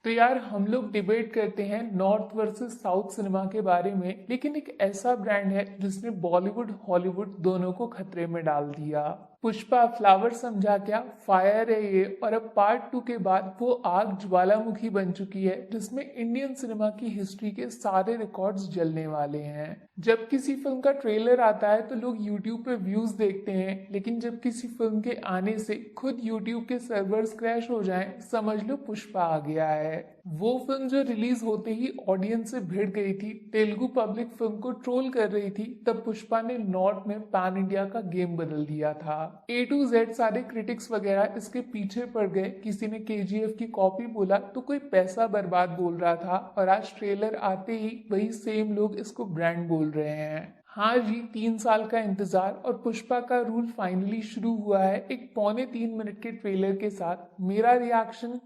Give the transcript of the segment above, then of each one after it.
तो यार हम लोग डिबेट करते हैं नॉर्थ वर्सेस साउथ सिनेमा के बारे में, लेकिन एक ऐसा ब्रांड है जिसने बॉलीवुड हॉलीवुड दोनों को खतरे में डाल दिया। पुष्पा फ्लावर समझा क्या, फायर है ये। और अब पार्ट 2 के बाद वो आग ज्वालामुखी बन चुकी है जिसमें इंडियन सिनेमा की हिस्ट्री के सारे रिकॉर्ड्स जलने वाले हैं। जब किसी फिल्म का ट्रेलर आता है तो लोग यूट्यूब पे व्यूज देखते हैं, लेकिन जब किसी फिल्म के आने से खुद यूट्यूब के सर्वर्स क्रैश हो जाएं, समझ लो पुष्पा आ गया है। वो फिल्म जो रिलीज होते ही ऑडियंस से भिड़ गई थी, तेलुगु पब्लिक फिल्म को ट्रोल कर रही थी, तब पुष्पा ने नॉर्थ में पैन इंडिया का गेम बदल दिया था। ए टू जेड सारे क्रिटिक्स वगैरह इसके पीछे पड़ गए। किसी ने केजीएफ की कॉपी बोला तो कोई पैसा बर्बाद बोल रहा था, और आज ट्रेलर आते ही वही सेम लोग इसको ब्रांड बोल रहे हैं। हाँ जी, 3 साल का इंतजार और पुष्पा का रूल फाइनली शुरू हुआ है एक 2.25 मिनट के ट्रेलर के साथ। मेरा रिएक्शन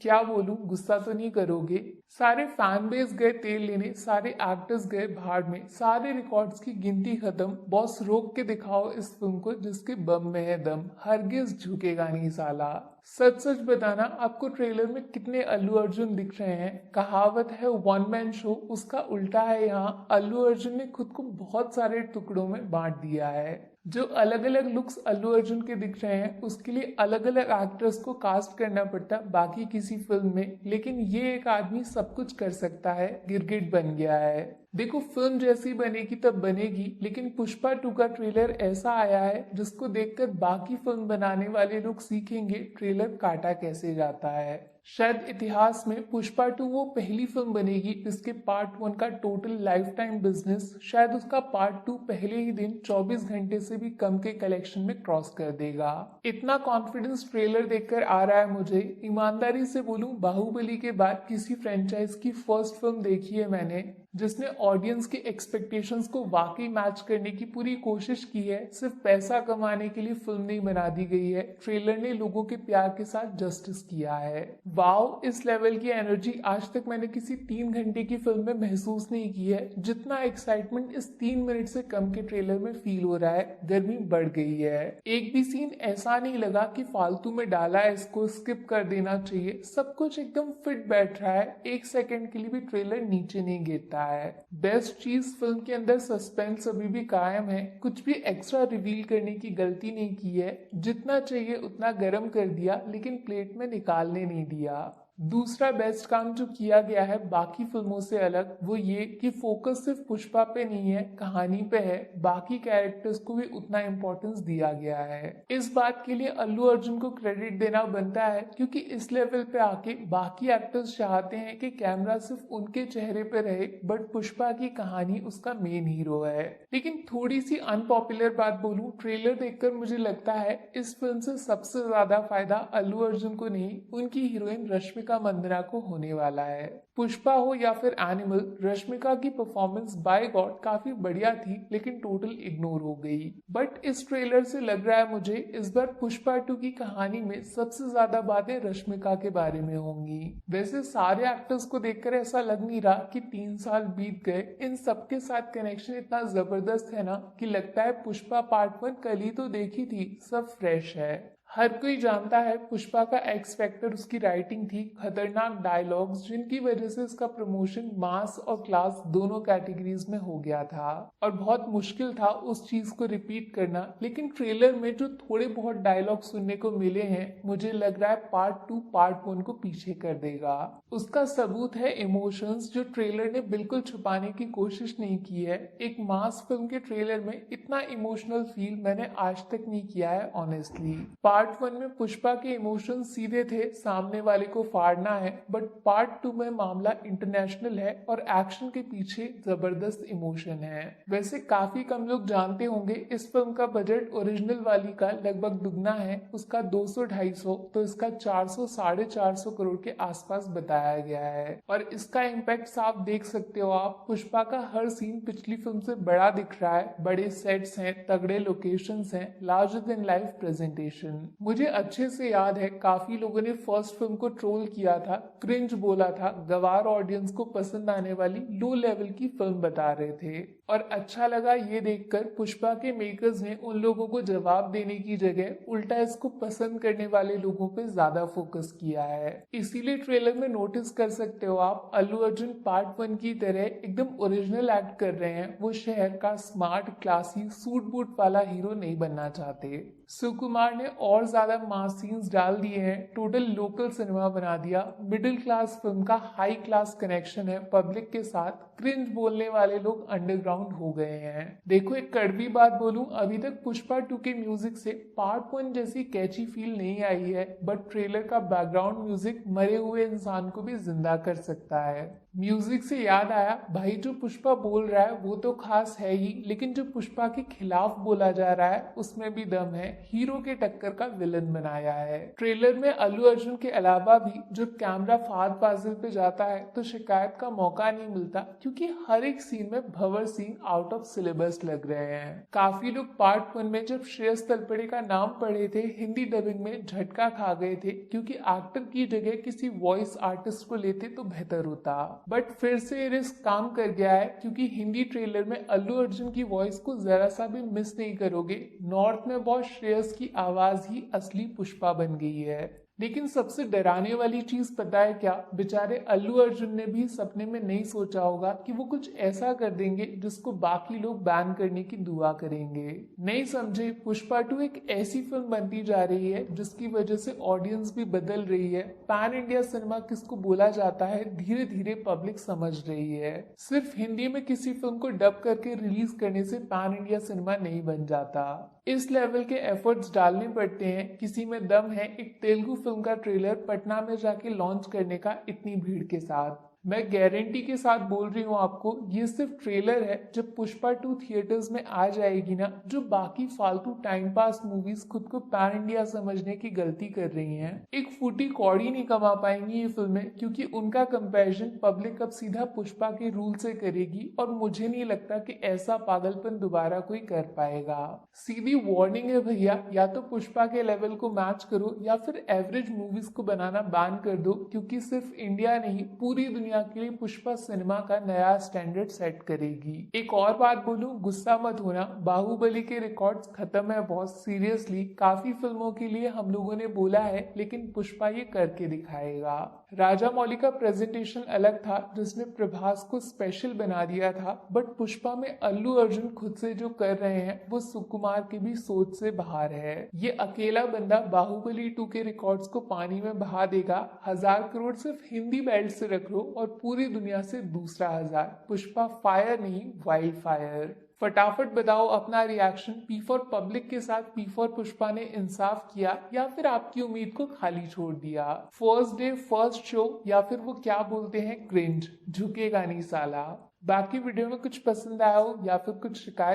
क्या बोलूं, गुस्सा तो नहीं करोगे। सारे फैन बेस गए तेल लेने, सारे एक्टर्स गए भाड़ में, सारे रिकॉर्ड्स की गिनती खत्म। बॉस रोक के दिखाओ इस फिल्म को जिसके बम में है दम, हरगिज झुकेगा नहीं साला। सच सच बताना, आपको ट्रेलर में कितने अल्लू अर्जुन दिख रहे हैं? कहावत है वन मैन शो, उसका उल्टा है यहाँ। अल्लू अर्जुन ने खुद को बहुत सारे टुकड़ों में बांट दिया है। जो अलग अलग लुक्स अल्लू अर्जुन के दिख रहे हैं उसके लिए अलग अलग एक्टर्स को कास्ट करना पड़ता बाकी किसी फिल्म में, लेकिन ये एक आदमी सब कुछ कर सकता है, गिरगिट बन गया है। देखो, फिल्म जैसी बनेगी तब बनेगी, लेकिन पुष्पा 2 का ट्रेलर ऐसा आया है जिसको देखकर बाकी फिल्म बनाने वाले लोग सीखेंगे ट्रेलर काटा कैसे जाता है। शायद इतिहास में पुष्पा 2 वो पहली फिल्म बनेगी जिसके पार्ट 1 का टोटल लाइफ टाइम बिजनेस शायद उसका पार्ट 2 पहले ही दिन 24 घंटे से भी कम के कलेक्शन में क्रॉस कर देगा। इतना कॉन्फिडेंस ट्रेलर देखकर आ रहा है मुझे। ईमानदारी से बोलूं, बाहुबली के बाद किसी फ्रेंचाइज की फर्स्ट फिल्म देखी है मैंने जिसने ऑडियंस की एक्सपेक्टेशंस को वाकई मैच करने की पूरी कोशिश की है। सिर्फ पैसा कमाने के लिए फिल्म नहीं बना दी गई है, ट्रेलर ने लोगों के प्यार के साथ जस्टिस किया है। वाओ, इस लेवल की एनर्जी आज तक मैंने किसी 3 घंटे की फिल्म में महसूस नहीं की है जितना एक्साइटमेंट इस 3 मिनट से कम के ट्रेलर में फील हो रहा है। गर्मी बढ़ गई है। एक भी सीन ऐसा नहीं लगा कि फालतू में डाला है, इसको स्किप कर देना चाहिए। सब कुछ एकदम फिट बैठ रहा है, 1 सेकंड के लिए भी ट्रेलर नीचे नहीं गिरता है। बेस्ट चीज, फिल्म के अंदर सस्पेंस अभी भी कायम है। कुछ भी एक्स्ट्रा रिवील करने की गलती नहीं की है। जितना चाहिए उतना गर्म कर दिया, लेकिन प्लेट में निकालने नहीं दिया। दूसरा बेस्ट काम जो किया गया है बाकी फिल्मों से अलग, वो ये कि फोकस सिर्फ पुष्पा पे नहीं है, कहानी पे है। बाकी कैरेक्टर्स को भी उतना इम्पोर्टेंस दिया गया है। इस बात के लिए अल्लू अर्जुन को क्रेडिट देना बनता है, क्योंकि इस लेवल पे आके बाकी एक्टर्स चाहते हैं कि कैमरा सिर्फ उनके चेहरे पे रहे, बट पुष्पा की कहानी उसका मेन हीरो है। लेकिन थोड़ी सी अनपॉपुलर बात बोलूं, ट्रेलर देखकर मुझे लगता है इस फिल्म से सबसे ज्यादा फायदा अल्लू अर्जुन को नहीं, उनकी हीरोइन रश्मिका मंदाना को होने वाला है। पुष्पा हो या फिर एनिमल, रश्मिका की परफॉर्मेंस बाय गॉड काफी बढ़िया थी, लेकिन टोटल इग्नोर हो गई। बट इस ट्रेलर से लग रहा है मुझे इस बार पुष्पा 2 की कहानी में सबसे ज्यादा बातें रश्मिका के बारे में होंगी। वैसे सारे एक्टर्स को देखकर ऐसा लग नहीं रहा कि 3 साल बीत गए। इन सबके साथ कनेक्शन इतना जबरदस्त है ना कि लगता है पुष्पा पार्ट 1 कल ही तो देखी थी, सब फ्रेश है। हर कोई जानता है पुष्पा का एक्स फैक्टर उसकी राइटिंग थी, खतरनाक डायलॉग्स जिनकी वजह से इसका प्रमोशन मास और क्लास दोनों कैटेगरीज में हो गया था, और बहुत मुश्किल था उस चीज को रिपीट करना। लेकिन ट्रेलर में जो थोड़े बहुत डायलॉग सुनने को मिले हैं, मुझे लग रहा है पार्ट 2 पार्ट 1 को पीछे कर देगा। उसका सबूत है इमोशंस, जो ट्रेलर ने बिल्कुल छुपाने की कोशिश नहीं की है। एक मास फिल्म के ट्रेलर में इतना इमोशनल फील मैंने आज तक नहीं किया है ऑनेस्टली। पार्ट 1 में पुष्पा के इमोशंस सीधे थे, सामने वाले को फाड़ना है, बट पार्ट 2 में मामला इंटरनेशनल है और एक्शन के पीछे जबरदस्त इमोशन है। वैसे काफी कम लोग जानते होंगे इस फिल्म का बजट ओरिजिनल वाली का लगभग दुगना है, उसका 200-250, तो इसका 400-450 करोड़ के आसपास बताया गया है। और इसका इम्पैक्ट साफ देख सकते हो आप, पुष्पा का हर सीन पिछली फिल्म से बड़ा दिख रहा है। बड़े सेट्स हैं, तगड़े लोकेशंस हैं, लार्जर देन लाइफ प्रेजेंटेशन। मुझे अच्छे से याद है काफी लोगों ने फर्स्ट फिल्म को ट्रोल किया था, क्रिंज बोला था, गवार ऑडियंस को पसंद आने वाली लो लेवल की फिल्म बता रहे थे। और अच्छा लगा ये देखकर पुष्पा के मेकर्स ने उन लोगों को जवाब देने की जगह उल्टा इसको पसंद करने वाले लोगों पे ज्यादा फोकस किया है। इसीलिए ट्रेलर में नोटिस कर सकते हो आप, अल्लू अर्जुन पार्ट 1 की तरह एकदम ओरिजिनल एक्ट कर रहे हैं। वो शहर का स्मार्ट क्लासी सूट बूट वाला हीरो नहीं बनना चाहते। सुकुमार ने और ज्यादा मास सीन्स डाल दिए हैं, टोटल लोकल सिनेमा बना दिया। मिडिल क्लास फिल्म का हाई क्लास कनेक्शन है पब्लिक के साथ, क्रिंज बोलने वाले लोग अंडरग्राउंड हो गए हैं। देखो एक कड़वी बात बोलूं, अभी तक पुष्पा 2 के म्यूजिक से पार्ट 1 जैसी कैची फील नहीं आई है, बट ट्रेलर का बैकग्राउंड म्यूजिक मरे हुए इंसान को भी जिंदा कर सकता है। म्यूजिक से याद आया, भाई जो पुष्पा बोल रहा है वो तो खास है ही, लेकिन जो पुष्पा के खिलाफ बोला जा रहा है उसमें भी दम है। हीरो के टक्कर का विलन बनाया है। ट्रेलर में अल्लू अर्जुन के अलावा भी जब कैमरा फहद फाजिल पे जाता है तो शिकायत का मौका नहीं मिलता, क्योंकि हर एक सीन में भंवर सीन आउट ऑफ सिलेबस लग रहे हैं। काफी लोग पार्ट 1 में जब श्रेयस तलपड़े का नाम पढ़े थे हिंदी डबिंग में झटका खा गए थे, क्योंकि एक्टर की जगह किसी वॉइस आर्टिस्ट को लेते तो बेहतर होता। बट फिर से रिस्क काम कर गया है, क्योंकि हिंदी ट्रेलर में अल्लू अर्जुन की वॉइस को जरा सा भी मिस नहीं करोगे। नॉर्थ में बहुत श्रेयस की आवाज ही असली पुष्पा बन गई है। लेकिन सबसे डराने वाली चीज पता है क्या, बेचारे अल्लू अर्जुन ने भी सपने में नहीं सोचा होगा कि वो कुछ ऐसा कर देंगे जिसको बाकी लोग बैन करने की दुआ करेंगे। नहीं समझे, पुष्पा 2 एक ऐसी फिल्म बनती जा रही है जिसकी वजह से ऑडियंस भी बदल रही है। पैन इंडिया सिनेमा किसको बोला जाता है धीरे धीरे पब्लिक समझ रही है। सिर्फ हिंदी में किसी फिल्म को डब करके रिलीज करने से पैन इंडिया सिनेमा नहीं बन जाता। इस लेवल के एफर्ट्स डालने पड़ते हैं। किसी में दम है एक तेलुगु फिल्म का ट्रेलर पटना में जाके लॉन्च करने का इतनी भीड़ के साथ। मैं गारंटी के साथ बोल रही हूँ आपको, ये सिर्फ ट्रेलर है। जब पुष्पा 2 थिएटर्स में आ जाएगी ना, जो बाकी फालतू टाइम पास मूवीज खुद को पैन इंडिया समझने की गलती कर रही हैं, एक फूटी कौड़ी नहीं कमा पाएंगी ये फिल्में, क्योंकि उनका कंपैरिजन पब्लिक अब सीधा पुष्पा के रूल से करेगी। और मुझे नहीं लगता कि ऐसा पागलपन दोबारा कोई कर पाएगा। सीधी वार्निंग है भैया, या तो पुष्पा के लेवल को मैच करो या फिर एवरेज मूवीज को बनाना बैन कर दो, क्योंकि सिर्फ इंडिया नहीं पूरी दुनिया के लिए पुष्पा सिनेमा का नया स्टैंडर्ड सेट करेगी। एक और बात बोलूं, गुस्सा मत होना, बाहुबली के रिकॉर्ड्स खत्म है बॉस। सीरियसली काफी फिल्मों के लिए हम लोगों ने बोला है, लेकिन पुष्पा ये करके दिखाएगा। राजा मौली का प्रेजेंटेशन अलग था, जिसने प्रभास को स्पेशल बना दिया था, बट पुष्पा में अल्लू अर्जुन खुद से जो कर रहे हैं वो सुकुमार की भी सोच से बाहर है। ये अकेला बंदा बाहुबली 2 के रिकॉर्ड्स को पानी में बहा देगा। 1000 करोड़ सिर्फ हिंदी बेल्ट से रख लो और पूरी दुनिया से दूसरा 1000। पुष्पा फायर नहीं, वाइल्ड फायर। फटाफट बताओ अपना रिएक्शन। पी फॉर पब्लिक के साथ पी फॉर पुष्पा ने इंसाफ किया या फिर आपकी उम्मीद को खाली छोड़ दिया? फर्स्ट डे फर्स्ट शो, या फिर वो क्या बोलते हैं क्रिंज, झुकेगा नहीं साला। बाकी वीडियो में कुछ पसंद आया हो या फिर कुछ शिकायत